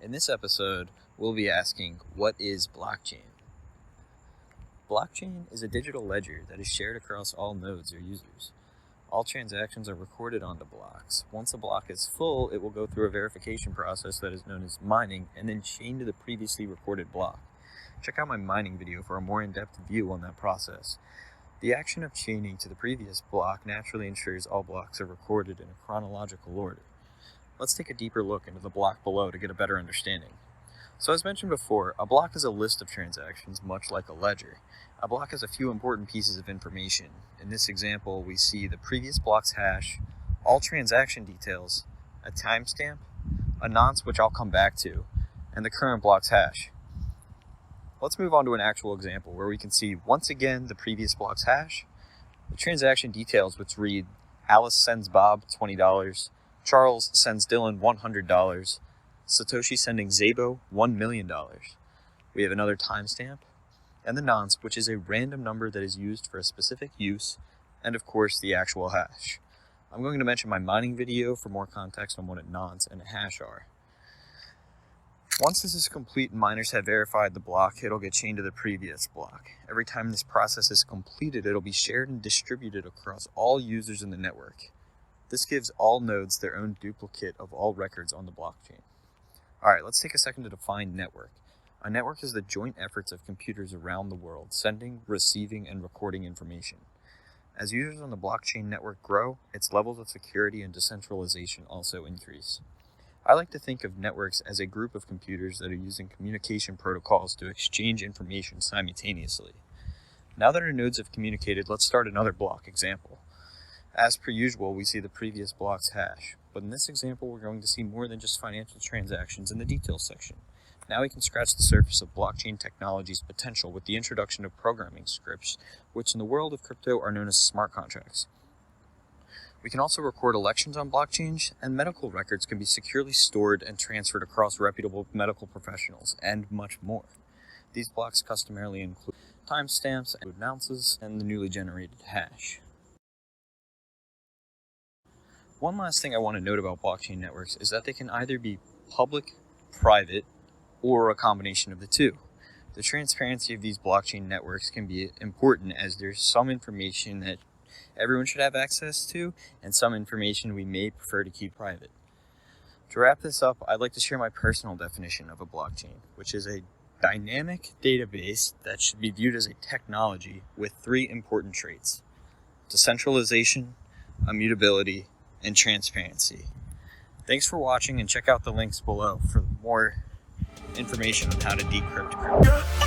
In this episode, we'll be asking, what is blockchain? Blockchain is a digital ledger that is shared across all nodes or users. All transactions are recorded onto blocks. Once a block is full, it will go through a verification process that is known as mining and then chained to the previously recorded block. Check out my mining video for a more in-depth view on that process. The action of chaining to the previous block naturally ensures all blocks are recorded in a chronological order. Let's take a deeper look into the block below to get a better understanding. So as mentioned before, a block is a list of transactions, much like a ledger. A block has a few important pieces of information. In this example, we see the previous block's hash, all transaction details, a timestamp, a nonce, which I'll come back to, and the current block's hash. Let's move on to an actual example where we can see once again the previous block's hash, the transaction details, which read Alice sends Bob $20, Charles sends Dylan $100, Satoshi sending Szabo $1 million. We have another timestamp, and the nonce, which is a random number that is used for a specific use, and of course the actual hash. I'm going to mention my mining video for more context on what a nonce and a hash are. Once this is complete and miners have verified the block, it'll get chained to the previous block. Every time this process is completed, it'll be shared and distributed across all users in the network. This gives all nodes their own duplicate of all records on the blockchain. Alright, let's take a second to define network. A network is the joint efforts of computers around the world, sending, receiving, and recording information. As users on the blockchain network grow, its levels of security and decentralization also increase. I like to think of networks as a group of computers that are using communication protocols to exchange information simultaneously. Now that our nodes have communicated, let's start another block example. As per usual, we see the previous block's hash, but in this example we're going to see more than just financial transactions in the details section. Now we can scratch the surface of blockchain technology's potential with the introduction of programming scripts, which in the world of crypto are known as smart contracts. We can also record elections on blockchains, and medical records can be securely stored and transferred across reputable medical professionals, and much more. These blocks customarily include timestamps, nonces, and the newly generated hash. One last thing I want to note about blockchain networks is that they can either be public, private, or a combination of the two. The transparency of these blockchain networks can be important as there's some information that everyone should have access to and some information we may prefer to keep private. To wrap this up, I'd like to share my personal definition of a blockchain, which is a dynamic database that should be viewed as a technology with three important traits: decentralization, immutability, and transparency. Thanks for watching, and check out the links below for more information on how to decrypt crypto.